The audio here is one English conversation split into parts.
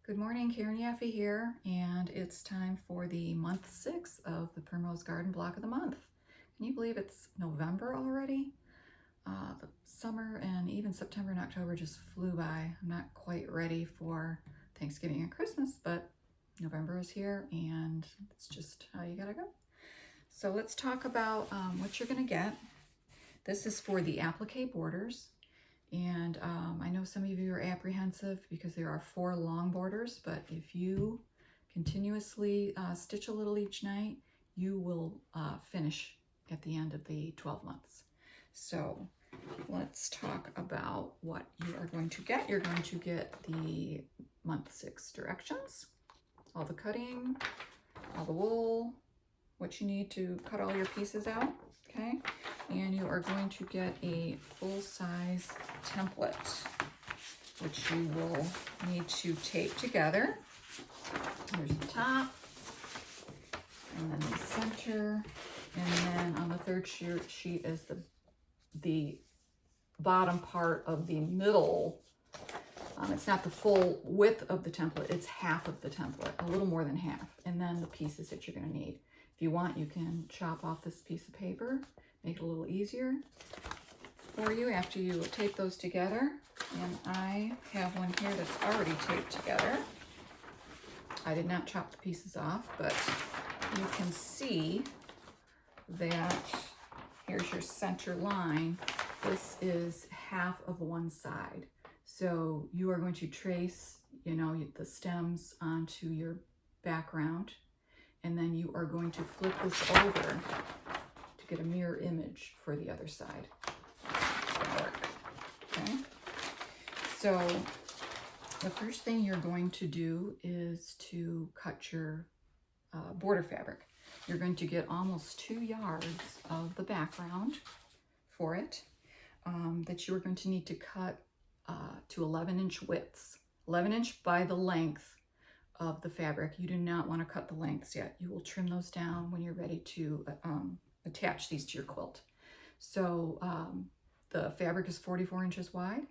Good morning, Karen Yaffe here, and it's time for the month 6 of the Primrose Garden Block of the Month. Can you believe it's November already? The summer and even September and October just flew by. I'm not quite ready for Thanksgiving and Christmas, but November is here and it's just how you gotta go. So let's talk about what you're gonna get. This is for the applique borders. And I know some of you are apprehensive because there are 4 long borders, but if you continuously stitch a little each night, you will finish at the end of the 12 months. So let's talk about what you are going to get. You're going to get the month 6 directions, all the cutting, all the wool, what you need to cut all your pieces out, okay? And you are going to get a full-size template, which you will need to tape together. There's the top, and then the center, and then on the third sheet is the bottom part of the middle. It's not the full width of the template, it's half of the template, a little more than half, and then the pieces that you're going to need. If you want, you can chop off this piece of paper, make it a little easier for you after you tape those together. And I have one here that's already taped together. I did not chop the pieces off, but you can see that here's your center line. This is half of one side. So you are going to trace, the stems onto your background, and then you are going to flip this over to get a mirror image for the other side. Okay. So the first thing you're going to do is to cut your border fabric. You're going to get almost 2 yards of the background for it that you are going to need to cut to 11-inch widths, 11-inch by the length of the fabric. You do not want to cut the lengths yet. You will trim those down when you're ready to attach these to your quilt. So the fabric is 44 inches wide,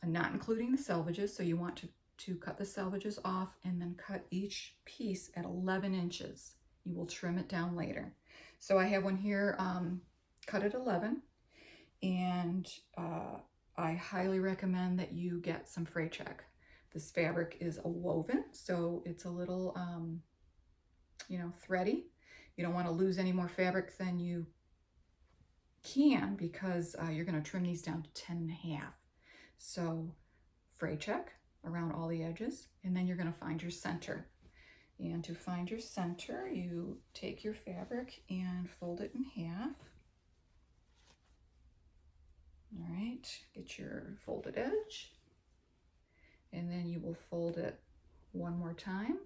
not including the selvages. So you want to cut the selvages off and then cut each piece at 11 inches. You will trim it down later. So I have one here cut at 11, and I highly recommend that you get some fray check. This fabric is a woven, so it's a little, thready. You don't want to lose any more fabric than you can because you're going to trim these down to 10.5. So fray check around all the edges, and then you're going to find your center. And to find your center, you take your fabric and fold it in half. All right, get your folded edge, and then you will fold it one more time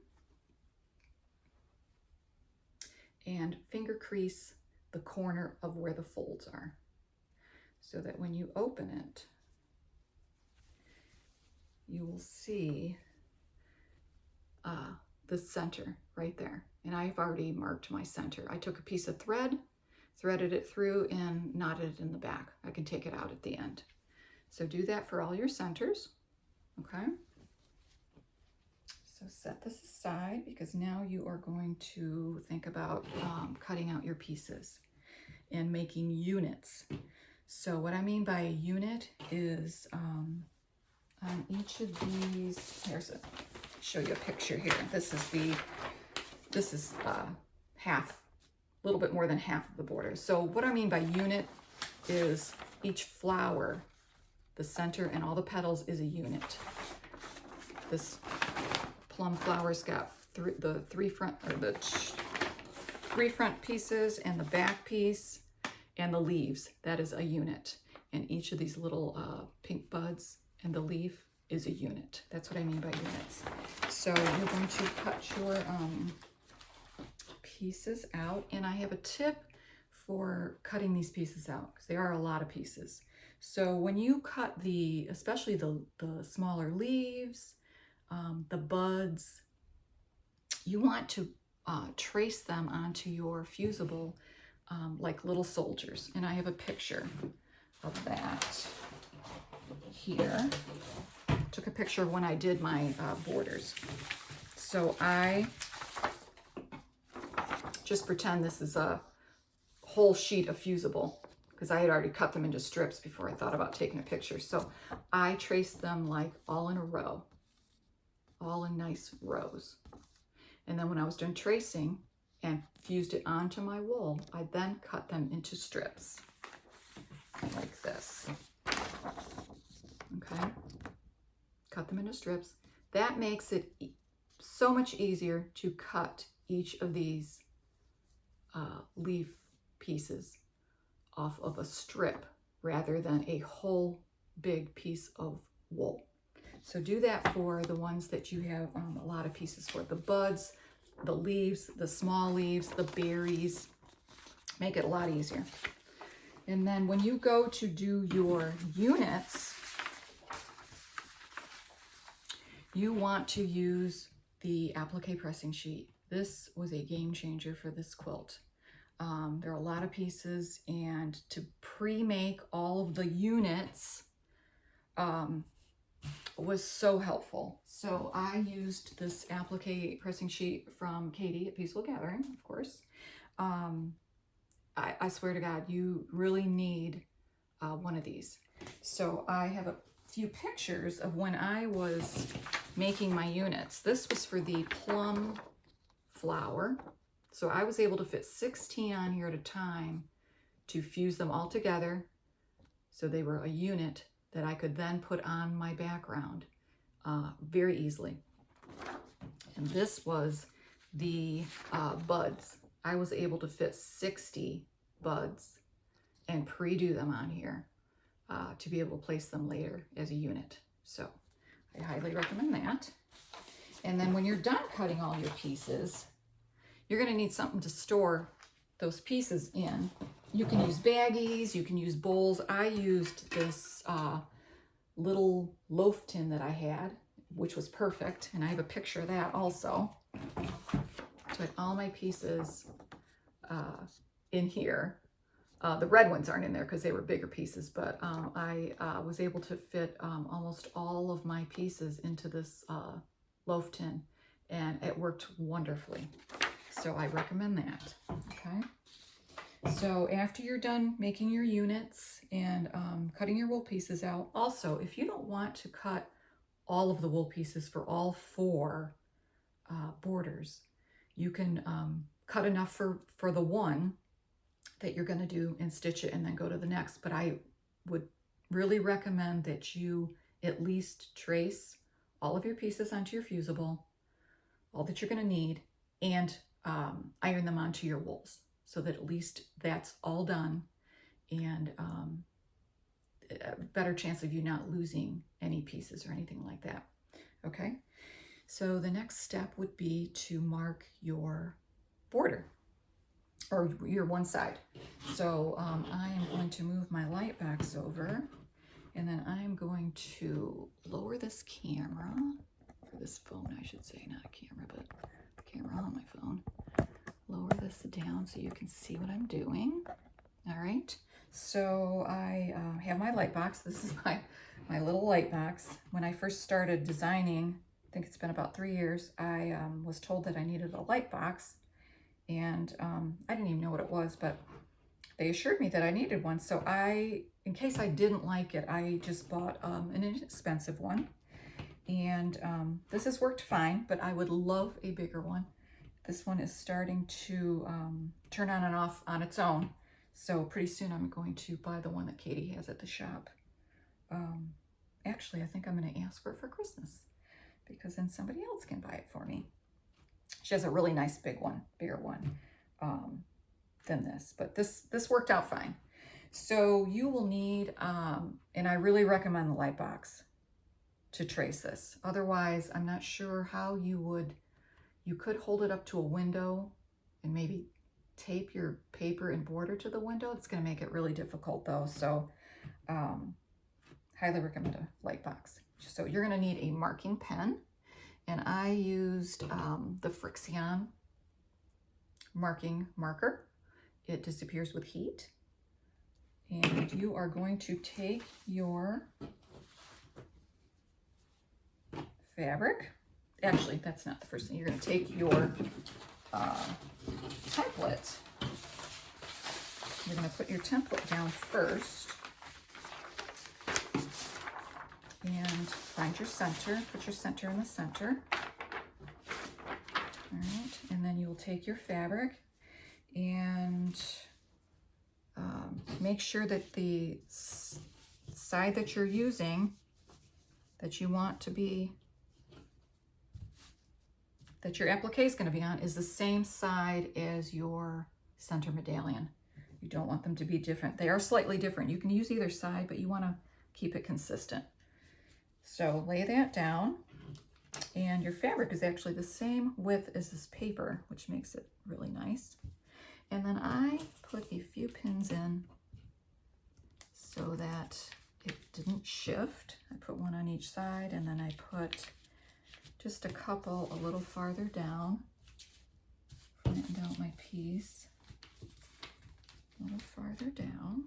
and finger crease the corner of where the folds are so that when you open it, you will see the center right there. And I've already marked my center. I took a piece of thread, threaded it through, and knotted it in the back. I can take it out at the end. So do that for all your centers, okay? So set this aside because now you are going to think about cutting out your pieces and making units. So what I mean by a unit is on each of these, show you a picture here. This is half, a little bit more than half of the border. So what I mean by unit is each flower, the center and all the petals is a unit. This plum flower's got the three front pieces and the back piece and the leaves. That is a unit. And each of these little pink buds and the leaf is a unit. That's what I mean by units. So you're going to cut your pieces out, and I have a tip for cutting these pieces out because there are a lot of pieces. So when you cut especially the smaller leaves, the buds, you want to trace them onto your fusible like little soldiers. And I have a picture of that here. took a picture of when I did my borders. So I just pretend this is a whole sheet of fusible, because I had already cut them into strips before I thought about taking a picture. So I traced them like all in a row, all in nice rows. And then when I was done tracing and fused it onto my wool, I then cut them into strips like this. Okay, cut them into strips. That makes it so much easier to cut each of these leaf pieces off of a strip rather than a whole big piece of wool. So do that for the ones that you have a lot of pieces for. The buds, the leaves, the small leaves, the berries. Make it a lot easier. And then when you go to do your units, you want to use the applique pressing sheet. This was a game changer for this quilt. There are a lot of pieces, and to pre-make all of the units was so helpful. So I used this applique pressing sheet from Katie at Peaceful Gathering, of course. I swear to God, you really need one of these. So I have a few pictures of when I was making my units. This was for the plum flower. So I was able to fit 16 on here at a time to fuse them all together so they were a unit that I could then put on my background very easily. And this was the buds. I was able to fit 60 buds and pre-do them on here to be able to place them later as a unit. So I highly recommend that. And then when you're done cutting all your pieces, you're going to need something to store those pieces in. You can use baggies, you can use bowls. I used this little loaf tin that I had, which was perfect, and I have a picture of that also. To put all my pieces in here. The red ones aren't in there because they were bigger pieces, but I was able to fit almost all of my pieces into this loaf tin, and it worked wonderfully. So I recommend that, okay? So after you're done making your units and cutting your wool pieces out, also, if you don't want to cut all of the wool pieces for all 4 borders, you can cut enough for the one that you're going to do and stitch it and then go to the next. But I would really recommend that you at least trace all of your pieces onto your fusible, all that you're going to need, and iron them onto your wools so that at least that's all done, and a better chance of you not losing any pieces or anything like that. Okay, so the next step would be to mark your border or your one side. So I am going to move my light box over, and then I'm going to lower this camera, or this phone I should say, not a camera, but the camera on my phone. Lower this down so you can see what I'm doing. All right, so I have my light box. This is my little light box. When I first started designing, I think it's been about 3 years, I was told that I needed a light box, and I didn't even know what it was, but they assured me that I needed one. So in case I didn't like it, I just bought an inexpensive one, and this has worked fine, but I would love a bigger one. This one is starting to turn on and off on its own. So pretty soon I'm going to buy the one that Katie has at the shop. Actually, I think I'm going to ask her for Christmas, because then somebody else can buy it for me. She has a really nice bigger one than this, but this worked out fine. So you will need, and I really recommend the light box to trace this. Otherwise, I'm not sure how you could hold it up to a window and maybe tape your paper and border to the window. It's going to make it really difficult though. So highly recommend a light box. So you're going to need a marking pen, and I used the Frixion marking marker. It disappears with heat. And you are going to take your fabric. Actually, that's not the first thing. You're going to take your template. You're going to put your template down first. And find your center. Put your center in the center. All right. And then you'll take your fabric and make sure that the side that you're using, that you want to be, that your applique is going to be on, is the same side as your center medallion. You don't want them to be different. They are slightly different. You can use either side, but you want to keep it consistent. So lay that down, and your fabric is actually the same width as this paper, which makes it really nice. And then I put a few pins in so that it didn't shift. I put one on each side, and then I put just a couple a little farther down. Flattened out my piece a little farther down.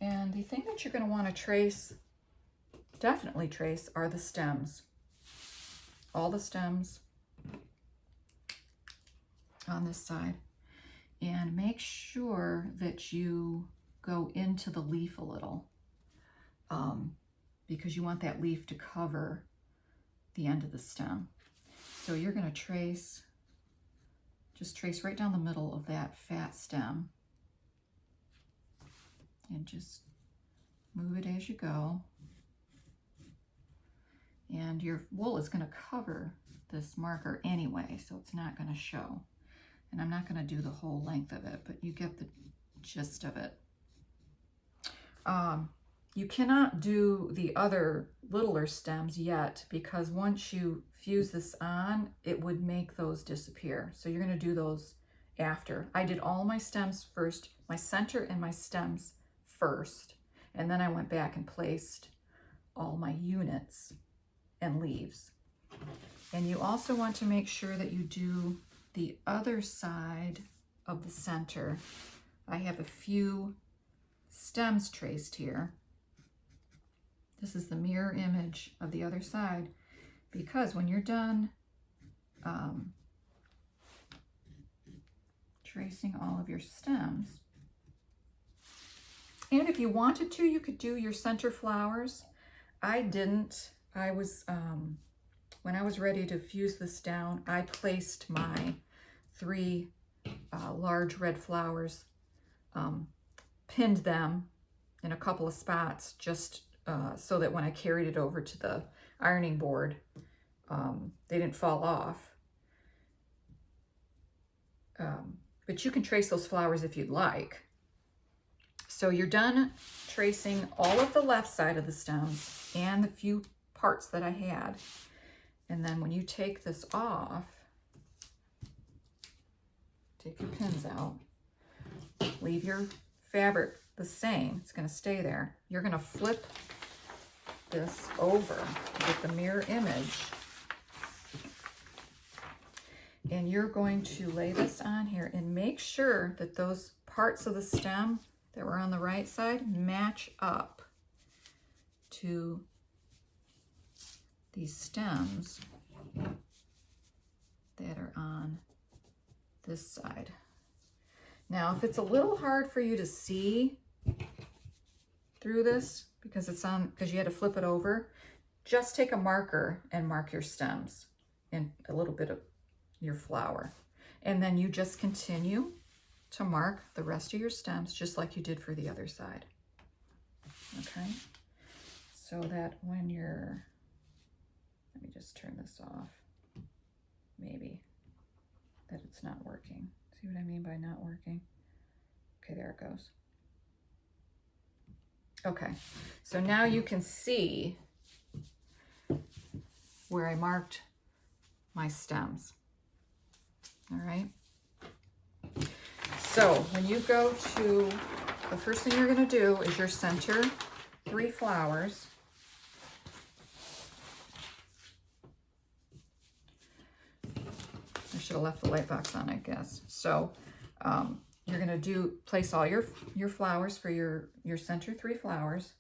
And the thing that you're going to want to trace, definitely trace, are the stems. All the stems on this side. And make sure that you go into the leaf a little, because you want that leaf to cover the end of the stem. So you're going to trace, just trace right down the middle of that fat stem and just move it as you go. And your wool is going to cover this marker anyway, so it's not going to show. And I'm not going to do the whole length of it, but you get the gist of it. You cannot do the other littler stems yet, because once you fuse this on, it would make those disappear. So you're going to do those after. I did all my stems first, my center and my stems first, and then I went back and placed all my units and leaves. And you also want to make sure that you do the other side of the center. I have a few stems traced here. This is the mirror image of the other side, because when you're done tracing all of your stems, and if you wanted to, you could do your center flowers. I didn't. I was, when I was ready to fuse this down, I placed my 3 large red flowers, pinned them in a couple of spots, just so that when I carried it over to the ironing board, they didn't fall off. But you can trace those flowers if you'd like. So you're done tracing all of the left side of the stems and the few parts that I had. And then when you take this off, take your pins out, leave your fabric the same. It's going to stay there. You're going to flip this over with the mirror image, and you're going to lay this on here and make sure that those parts of the stem that were on the right side match up to these stems that are on this side. Now, if it's a little hard for you to see through this because you had to flip it over, just take a marker and mark your stems and a little bit of your flower. And then you just continue to mark the rest of your stems just like you did for the other side. Okay? So that when you're, let me just turn this off, maybe, that it's not working. See what I mean by not working? Okay, there it goes. Okay, so now you can see where I marked my stems. All right. So when you go to, the first thing you're going to do is your center 3 flowers. I should have left the light box on, I guess. So you're going to place all your flowers for your center 3 flowers.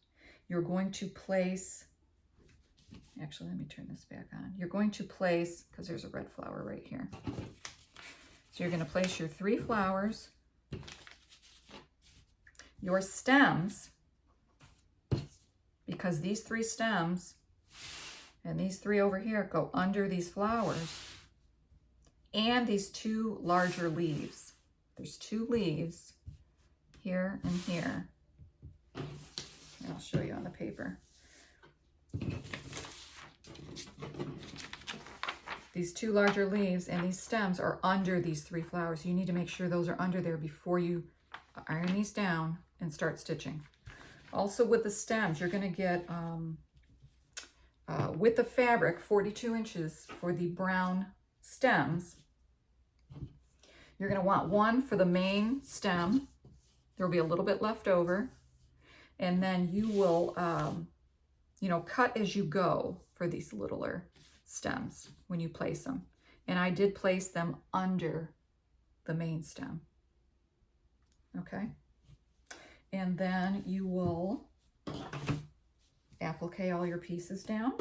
You're going to place, actually, let me turn this back on. You're going to place, because there's a red flower right here. So you're going to place your 3 flowers, your stems, because these 3 stems and these 3 over here go under these flowers, and these 2 larger leaves. There's 2 leaves here and here. And I'll show you on the paper. These 2 larger leaves and these stems are under these 3 flowers. You need to make sure those are under there before you iron these down and start stitching. Also with the stems, you're going to get, with the fabric, 42 inches for the brown stems. You're going to want 1 for the main stem. There will be a little bit left over. And then you will, you know, cut as you go for these littler stems when you place them. And I did place them under the main stem. Okay. And then you will applique all your pieces down,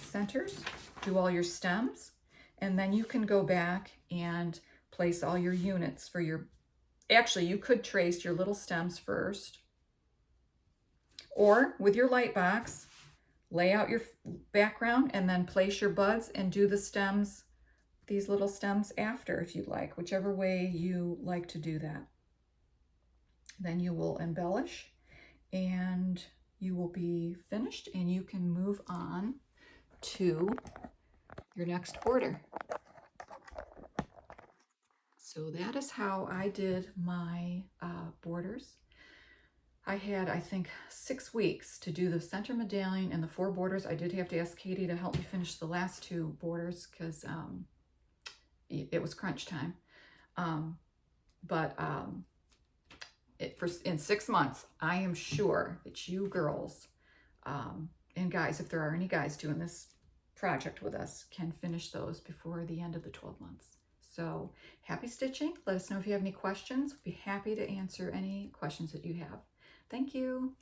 centers, do all your stems, and then you can go back and place all your units for your, actually you could trace your little stems first, or with your light box, lay out your background and then place your buds and do the stems, these little stems after if you'd like, whichever way you like to do that. Then you will embellish and you will be finished and you can move on to your next border. So that is how I did my borders. I had, I think, 6 weeks to do the center medallion and the 4 borders. I did have to ask Katie to help me finish the last 2 borders because it was crunch time. In 6 months, I am sure that you girls and guys, if there are any guys doing this project with us, can finish those before the end of the 12 months. So happy stitching. Let us know if you have any questions. We'll be happy to answer any questions that you have. Thank you.